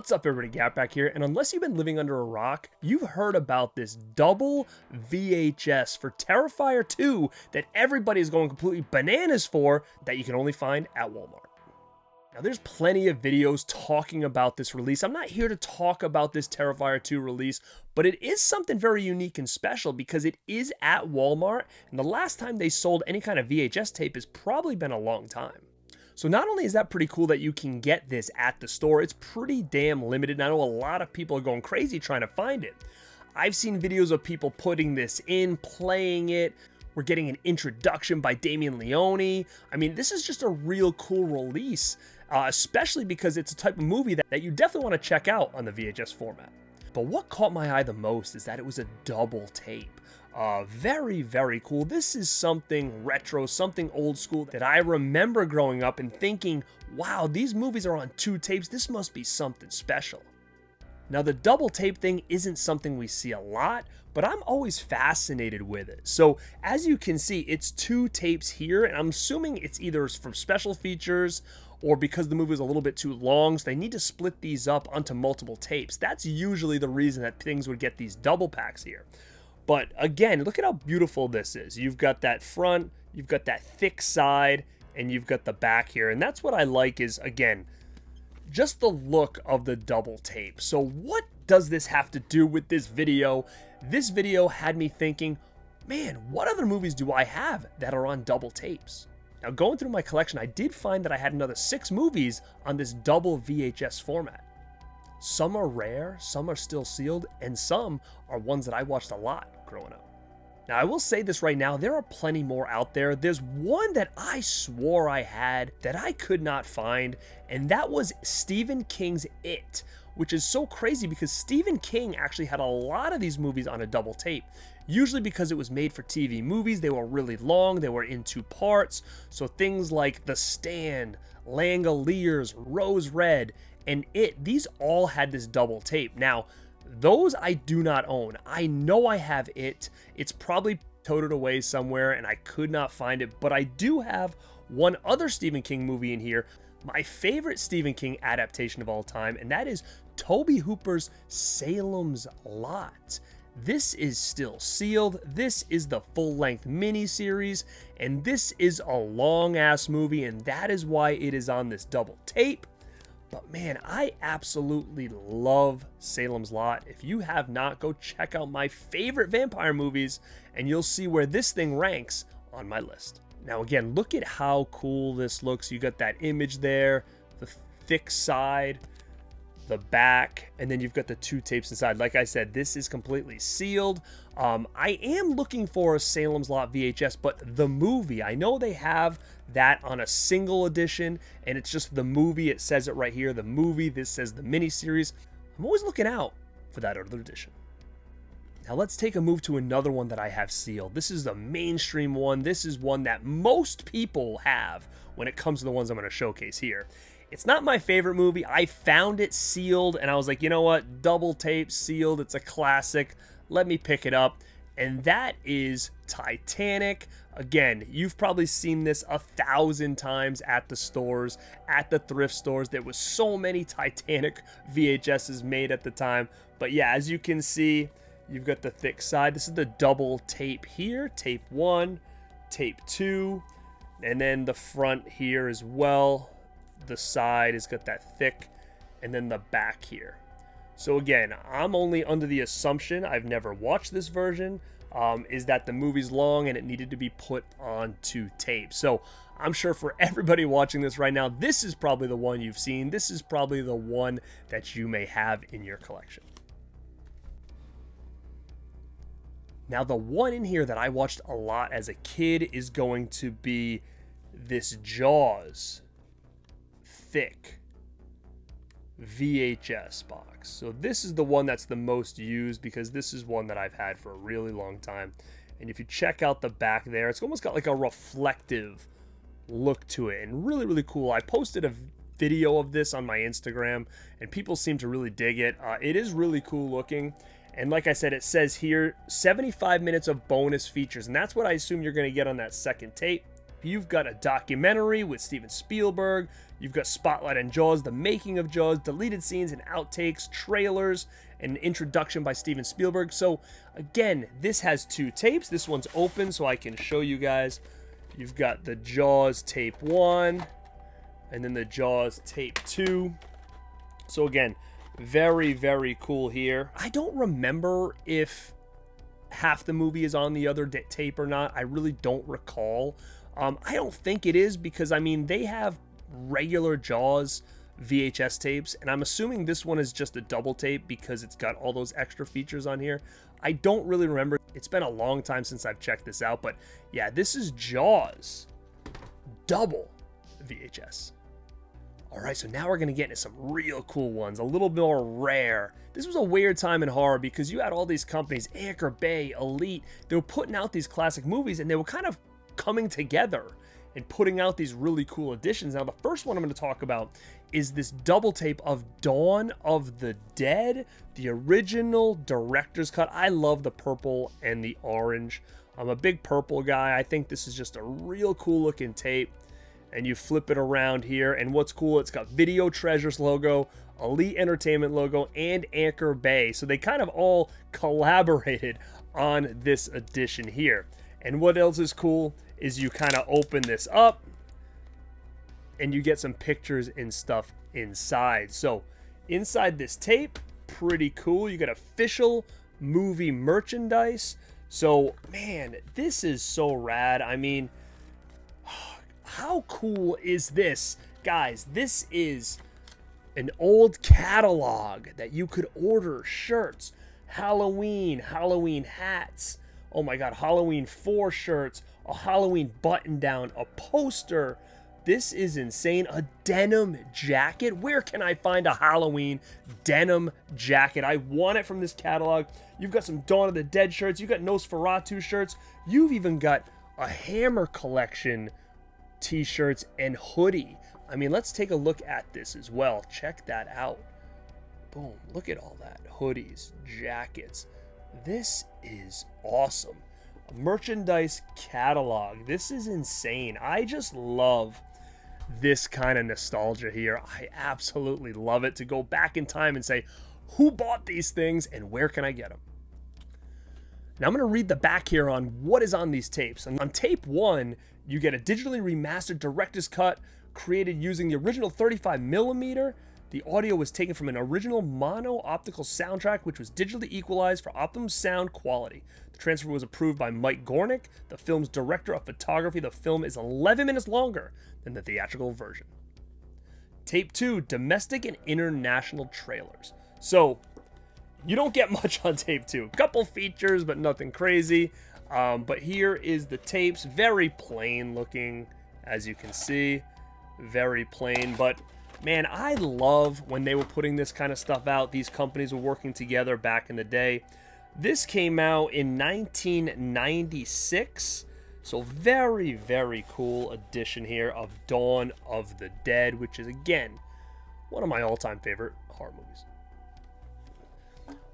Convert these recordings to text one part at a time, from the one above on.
What's up everybody, Garrett back here, and unless you've been living under a rock, you've heard about this double VHS for Terrifier 2 that everybody is going completely bananas for that you can only find at Walmart. Now there's plenty of videos talking about this release. I'm not here to talk about this Terrifier 2 release, but it is something very unique and special because it is at Walmart, and the last time they sold any kind of VHS tape has probably been a long time. So not only is that pretty cool that you can get this at the store, it's pretty damn limited, and I know a lot of people are going crazy trying to find it. I've seen videos of people putting this in, playing it. We're getting an introduction by Damien Leone. I mean, this is just a real cool release, especially because it's a type of movie that you definitely want to check out on the VHS format. But what caught my eye the most is that it was a double tape. Very, very cool. This is something retro, something old school that I remember growing up and thinking, wow, these movies are on 2 tapes. This must be something special. Now, the double tape thing isn't something we see a lot, but I'm always fascinated with it. So as you can see, it's 2 tapes here, and I'm assuming it's either for special features or because the movie is a little bit too long, so they need to split these up onto multiple tapes. That's usually the reason that things would get these double packs here. But again, look at how beautiful this is. You've got that front, you've got that thick side, and you've got the back here. And that's what I like is, again, just the look of the double tape. So what does this have to do with this video? This video had me thinking, man, what other movies do I have that are on double tapes? Now, going through my collection, I did find that I had another 6 movies on this double VHS format. Some are rare, some are still sealed, and some are ones that I watched a lot growing up. Now, I will say this right now, there are plenty more out there. There's one that I swore I had that I could not find, and that was Stephen King's It, which is so crazy because Stephen King actually had a lot of these movies on a double tape. Usually because it was made for TV movies, they were really long, they were in 2 parts, so things like The Stand, Langoliers, Rose Red, and It, these all had this double tape. Now, those I do not own. I know I have It. It's probably toted away somewhere and I could not find it, but I do have one other Stephen King movie in here, my favorite Stephen King adaptation of all time, and that is Tobe Hooper's Salem's Lot. This is still sealed. This is the full-length mini-series, and this is a long-ass movie, and that is why it is on this double tape. But man, I absolutely love Salem's Lot. If you have not, go check out my favorite vampire movies and you'll see where this thing ranks on my list. Now again, look at how cool this looks. You got that image there, the thick side, the back, and then you've got the 2 tapes inside. Like I said, this is completely sealed. I am looking for a Salem's Lot VHS, but the movie, I know they have that on a single edition, and it's just the movie. It says it right here, the movie. This says the miniseries. I'm always looking out for that other edition. Now let's take a move to another one that I have sealed. This is the mainstream one. This is one that most people have when it comes to the ones I'm going to showcase here. It's not my favorite movie. I found it sealed, and I was like, you know what? Double tape, sealed. It's a classic. Let me pick it up. And that is Titanic. Again, you've probably seen this 1,000 times at the stores, at the thrift stores. There was so many Titanic VHSs made at the time. But yeah, as you can see, you've got the thick side. This is the double tape here. Tape 1, tape 2, and then the front here as well. The side has got that thick, and then the back here. So again, I'm only under the assumption, I've never watched this version, is that the movie's long and it needed to be put onto tape. So I'm sure for everybody watching this right now, this is probably the one you've seen. This is probably the one that you may have in your collection. Now, the one in here that I watched a lot as a kid is going to be this Jaws thick VHS box. So this is the one that's the most used because this is one that I've had for a really long time. And if you check out the back there, it's almost got like a reflective look to it and really, really cool. I posted a video of this on my Instagram and people seem to really dig it. It is really cool looking. And like I said, it says here 75 minutes of bonus features, and that's what I assume you're going to get on that second tape. You've got a documentary with Steven Spielberg. You've got Spotlight on Jaws, the making of Jaws, deleted scenes and outtakes, trailers, and an introduction by Steven Spielberg. So again, this has 2 tapes. This one's open so I can show you guys. You've got the Jaws tape 1 and then the Jaws tape 2. So again, very, very cool here. I don't remember if half the movie is on the other tape or not. I really don't recall. I don't think it is because, I mean, they have regular Jaws VHS tapes, and I'm assuming this one is just a double tape because it's got all those extra features on here. I don't really remember. It's been a long time since I've checked this out, but yeah, this is Jaws double VHS. All right, so now we're going to get into some real cool ones, a little more rare. This was a weird time in horror because you had all these companies, Anchor Bay, Elite, they were putting out these classic movies and they were kind of coming together and putting out these really cool editions. Now, the first one I'm going to talk about is this double tape of Dawn of the Dead, the original director's cut. I love the purple and the orange. I'm a big purple guy. I think this is just a real cool looking tape. And you flip it around here, and what's cool, it's got Video Treasures logo, Elite Entertainment logo, and Anchor Bay. So they kind of all collaborated on this edition here. And what else is cool is you kind of open this up and you get some pictures and stuff inside. So inside this tape, pretty cool. You got official movie merchandise. So man, this is so rad. I mean, how cool is this? Guys, this is an old catalog that you could order shirts, Halloween hats, oh my god, Halloween 4 shirts, a Halloween button down, a poster. This is insane. A denim jacket. Where can I find a Halloween denim jacket? I want it from this catalog. You've got some Dawn of the Dead shirts. You've got Nosferatu shirts. You've even got a Hammer collection t-shirts and hoodie. I mean, let's take a look at this as well. Check that out. Boom, look at all that. Hoodies, jackets. This is awesome. A merchandise catalog. This is insane. I just love this kind of nostalgia here. I absolutely love it, to go back in time and say, who bought these things and where can I get them? Now I'm going to read the back here on what is on these tapes. And on tape 1, you get a digitally remastered director's cut created using the original 35mm. The audio was taken from an original mono optical soundtrack, which was digitally equalized for optimum sound quality. The transfer was approved by Mike Gornick, the film's director of photography. The film is 11 minutes longer than the theatrical version. Tape 2, domestic and international trailers. So you don't get much on tape 2. A couple features, but nothing crazy. But here is the tapes. Very plain looking, as you can see. Very plain, but man, I love when they were putting this kind of stuff out. These companies were working together back in the day. This came out in 1996. So very, very cool edition here of Dawn of the Dead, which is, again, one of my all-time favorite horror movies.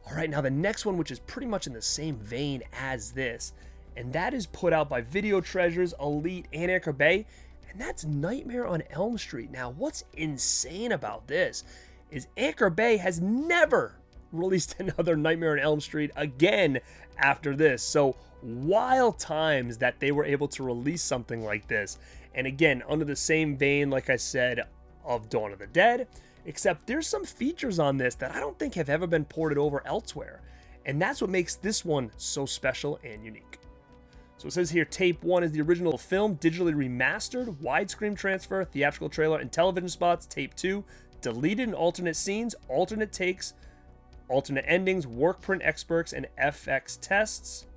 All right, now the next one, which is pretty much in the same vein as this, and that is put out by Video Treasures, Elite, and Anchor Bay, and that's Nightmare on Elm Street. Now, what's insane about this is Anchor Bay has never released another Nightmare on Elm Street again after this. So, wild times that they were able to release something like this. And again, under the same vein, like I said, of Dawn of the Dead, except there's some features on this that I don't think have ever been ported over elsewhere. And that's what makes this one so special and unique. So it says here, tape 1 is the original film, digitally remastered, widescreen transfer, theatrical trailer, and television spots. Tape 2, deleted and alternate scenes, alternate takes, alternate endings, work print experts, and FX tests.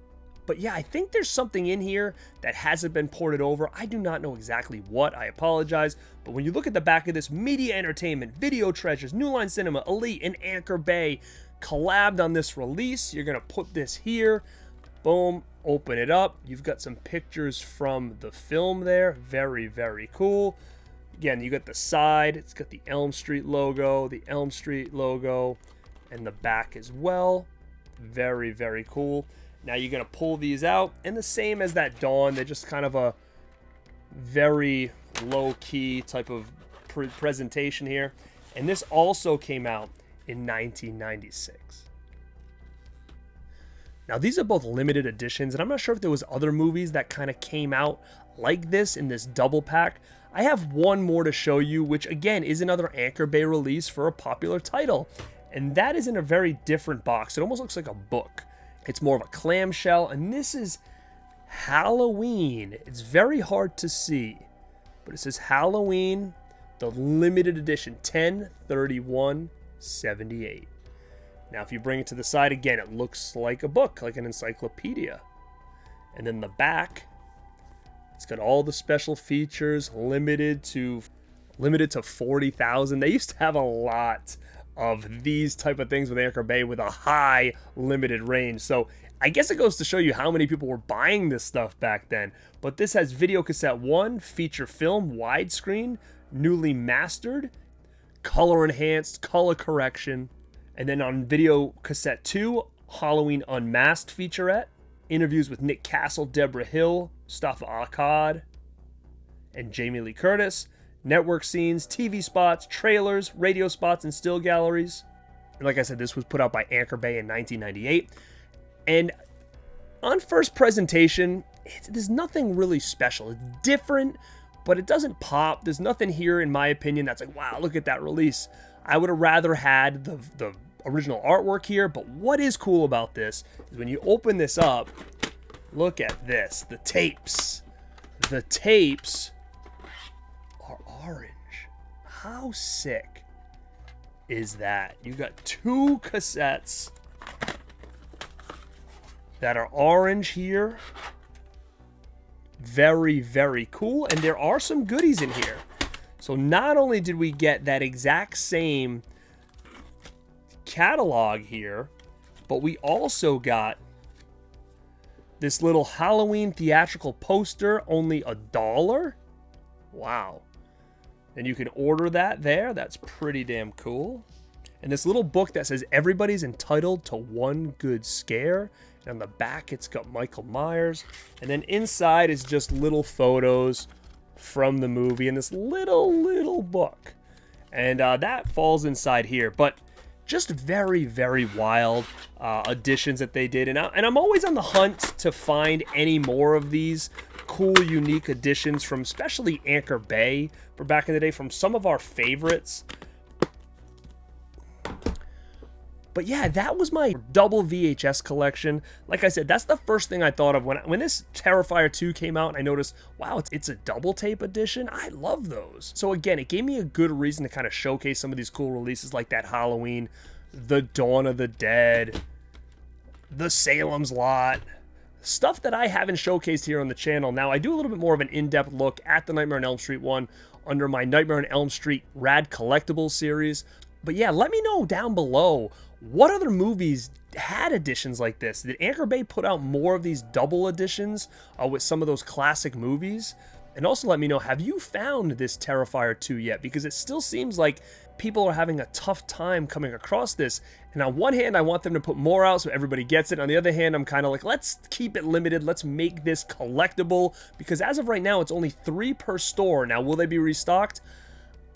But yeah, I think there's something in here that hasn't been ported over. I do not know exactly what, I apologize. But when you look at the back of this, Media Entertainment, Video Treasures, New Line Cinema, Elite, and Anchor Bay collabed on this release. You're going to put this here. Boom. Open it up. You've got some pictures from the film there. Very, very cool. Again, you got the side. It's got the Elm Street logo, and the back as well. Very, very cool. Now you're going to pull these out, and the same as that Dawn, they're just kind of a very low-key type of presentation here. And this also came out in 1996. Now, these are both limited editions, and I'm not sure if there was other movies that kind of came out like this in this double pack. I have one more to show you, which again is another Anchor Bay release for a popular title, and that is in a very different box. It almost looks like a book. It's more of a clamshell, and this is Halloween. It's very hard to see, but it says Halloween, the limited edition, 10/31/78. Now, if you bring it to the side again, it looks like a book, like an encyclopedia. And then the back, it's got all the special features, limited to 40,000. They used to have a lot of these type of things with Anchor Bay with a high limited range. So I guess it goes to show you how many people were buying this stuff back then. But this has video cassette 1, feature film, widescreen, newly mastered, color enhanced, color correction. And then on video cassette 2, Halloween Unmasked featurette, interviews with Nick Castle, Deborah Hill, Mustafa Akkad, and Jamie Lee Curtis, network scenes, TV spots, trailers, radio spots, and still galleries. And like I said, this was put out by Anchor Bay in 1998. And on first presentation, there's nothing really special. It's different, but it doesn't pop. There's nothing here, in my opinion, that's like, wow, look at that release. I would have rather had the original artwork here, but what is cool about this is when you open this up, look at this, the tapes. The tapes are orange. How sick is that? You got 2 cassettes that are orange here. Very, very cool, and there are some goodies in here. So not only did we get that exact same catalog here, but we also got this little Halloween theatrical poster, only $1. Wow. And you can order that there. That's pretty damn cool. And this little book that says everybody's entitled to one good scare. And on the back, it's got Michael Myers. And then inside is just little photos from the movie in this little book. And that falls inside here. But just very, very wild additions that they did. And I'm always on the hunt to find any more of these cool, unique additions from especially Anchor Bay for back in the day, from some of our favorites. But yeah, that was my double VHS collection. Like I said, that's the first thing I thought of when this Terrifier 2 came out, and I noticed, wow, it's a double tape edition. I love those. So again, it gave me a good reason to kind of showcase some of these cool releases like that Halloween, the Dawn of the Dead, the Salem's Lot, stuff that I haven't showcased here on the channel. Now, I do a little bit more of an in-depth look at the Nightmare on Elm Street one under my Nightmare on Elm Street Rad Collectibles series. But yeah, let me know down below, what other movies had editions like this? Did Anchor Bay put out more of these double editions with some of those classic movies? And also let me know, have you found this Terrifier 2 yet? Because it still seems like people are having a tough time coming across this. And on one hand, I want them to put more out so everybody gets it. On the other hand, I'm kind of like, let's keep it limited. Let's make this collectible. Because as of right now, it's only 3 per store. Now, will they be restocked?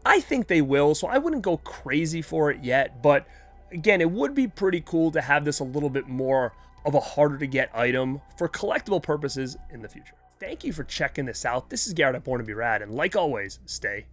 I think they will, so I wouldn't go crazy for it yet. But again, it would be pretty cool to have this a little bit more of a harder to get item for collectible purposes in the future. Thank you for checking this out. This is Garrett at Born2beRad, and like always, stay